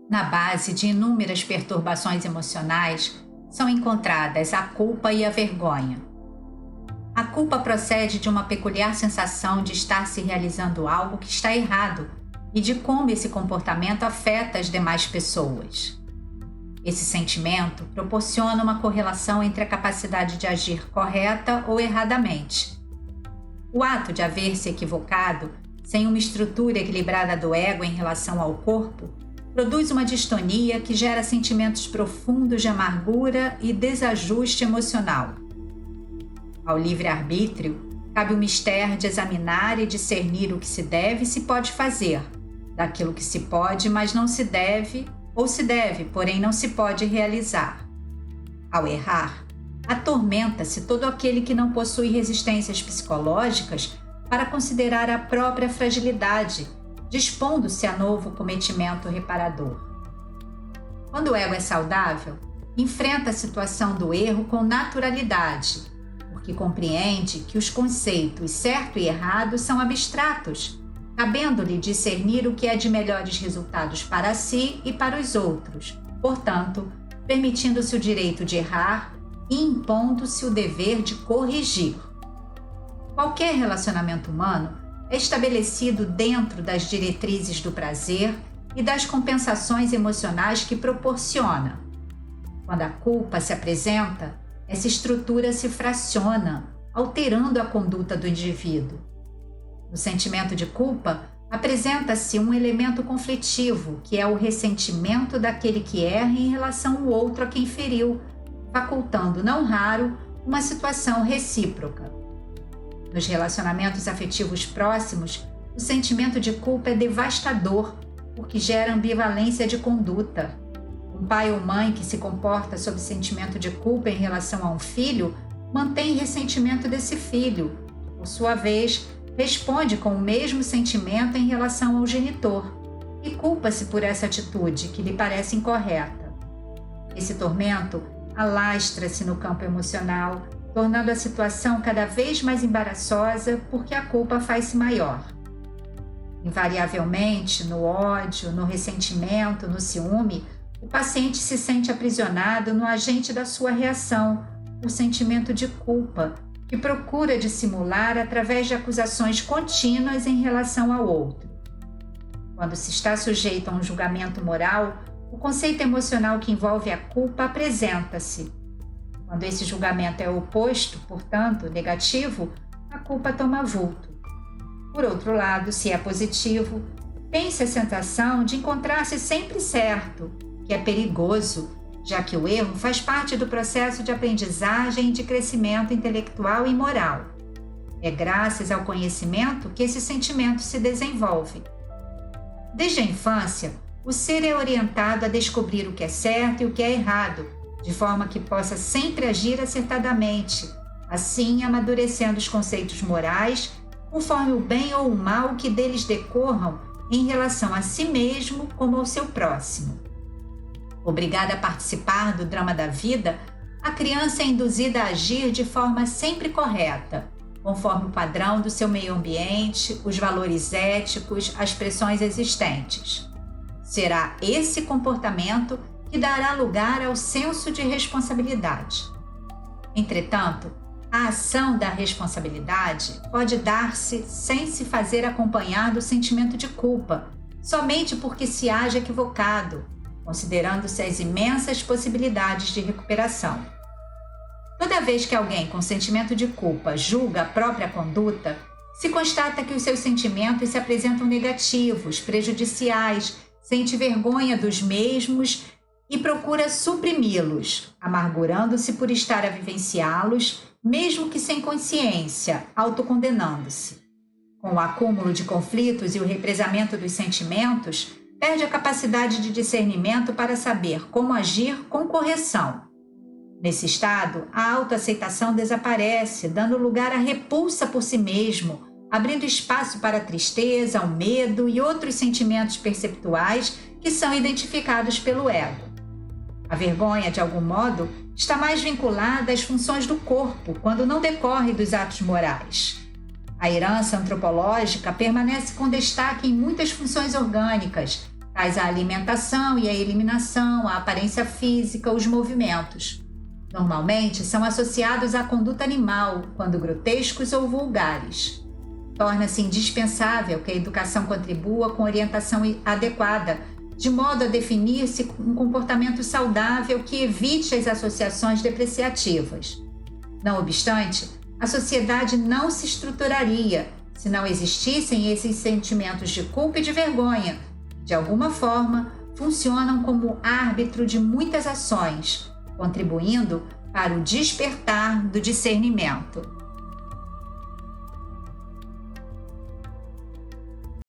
Na base de inúmeras perturbações emocionais são encontradas a culpa e a vergonha. A culpa procede de uma peculiar sensação de estar se realizando algo que está errado e de como esse comportamento afeta as demais pessoas. Esse sentimento proporciona uma correlação entre a capacidade de agir correta ou erradamente. O ato de haver se equivocado, sem uma estrutura equilibrada do ego em relação ao corpo, produz uma distonia que gera sentimentos profundos de amargura e desajuste emocional. Ao livre-arbítrio, cabe o mistério de examinar e discernir o que se deve e se pode fazer, daquilo que se pode, mas não se deve, ou se deve, porém não se pode realizar. Ao errar, atormenta-se todo aquele que não possui resistências psicológicas para considerar a própria fragilidade, dispondo-se a novo cometimento reparador. Quando o ego é saudável, enfrenta a situação do erro com naturalidade, porque compreende que os conceitos certo e errado são abstratos, cabendo-lhe discernir o que é de melhores resultados para si e para os outros, portanto, permitindo-se o direito de errar e impondo-se o dever de corrigir. Qualquer relacionamento humano é estabelecido dentro das diretrizes do prazer e das compensações emocionais que proporciona. Quando a culpa se apresenta, essa estrutura se fraciona, alterando a conduta do indivíduo. No sentimento de culpa, apresenta-se um elemento conflitivo, que é o ressentimento daquele que erra em relação ao outro a quem feriu, facultando, não raro, uma situação recíproca. Nos relacionamentos afetivos próximos, o sentimento de culpa é devastador, porque gera ambivalência de conduta. Um pai ou mãe que se comporta sob sentimento de culpa em relação a um filho, mantém ressentimento desse filho, que, por sua vez, responde com o mesmo sentimento em relação ao genitor, e culpa-se por essa atitude que lhe parece incorreta. Esse tormento alastra-se no campo emocional, tornando a situação cada vez mais embaraçosa porque a culpa faz-se maior. Invariavelmente, no ódio, no ressentimento, no ciúme, o paciente se sente aprisionado no agente da sua reação, o sentimento de culpa, que procura dissimular através de acusações contínuas em relação ao outro. Quando se está sujeito a um julgamento moral, o conceito emocional que envolve a culpa apresenta-se. Quando esse julgamento é oposto, portanto, negativo, a culpa toma vulto. Por outro lado, se é positivo, tem-se a sensação de encontrar-se sempre certo, que é perigoso, já que o erro faz parte do processo de aprendizagem e de crescimento intelectual e moral. É graças ao conhecimento que esse sentimento se desenvolve. Desde a infância, o ser é orientado a descobrir o que é certo e o que é errado, de forma que possa sempre agir acertadamente, assim amadurecendo os conceitos morais, conforme o bem ou o mal que deles decorram em relação a si mesmo como ao seu próximo. Obrigada a participar do drama da vida, a criança é induzida a agir de forma sempre correta, conforme o padrão do seu meio ambiente, os valores éticos, as pressões existentes. Será esse comportamento que dará lugar ao senso de responsabilidade. Entretanto, a ação da responsabilidade pode dar-se sem se fazer acompanhar do sentimento de culpa, somente porque se age equivocado, considerando-se as imensas possibilidades de recuperação. Toda vez que alguém com sentimento de culpa julga a própria conduta, se constata que os seus sentimentos se apresentam negativos, prejudiciais, sente vergonha dos mesmos e procura suprimi-los, amargurando-se por estar a vivenciá-los, mesmo que sem consciência, autocondenando-se. Com o acúmulo de conflitos e o represamento dos sentimentos, perde a capacidade de discernimento para saber como agir com correção. Nesse estado, a autoaceitação desaparece, dando lugar à repulsa por si mesmo, abrindo espaço para a tristeza, o medo e outros sentimentos perceptuais que são identificados pelo ego. A vergonha, de algum modo, está mais vinculada às funções do corpo, quando não decorre dos atos morais. A herança antropológica permanece com destaque em muitas funções orgânicas, tais a alimentação e a eliminação, a aparência física, os movimentos. Normalmente são associados à conduta animal, quando grotescos ou vulgares. Torna-se indispensável que a educação contribua com orientação adequada, de modo a definir-se um comportamento saudável que evite as associações depreciativas. Não obstante, a sociedade não se estruturaria se não existissem esses sentimentos de culpa e de vergonha. De alguma forma, funcionam como árbitro de muitas ações, contribuindo para o despertar do discernimento.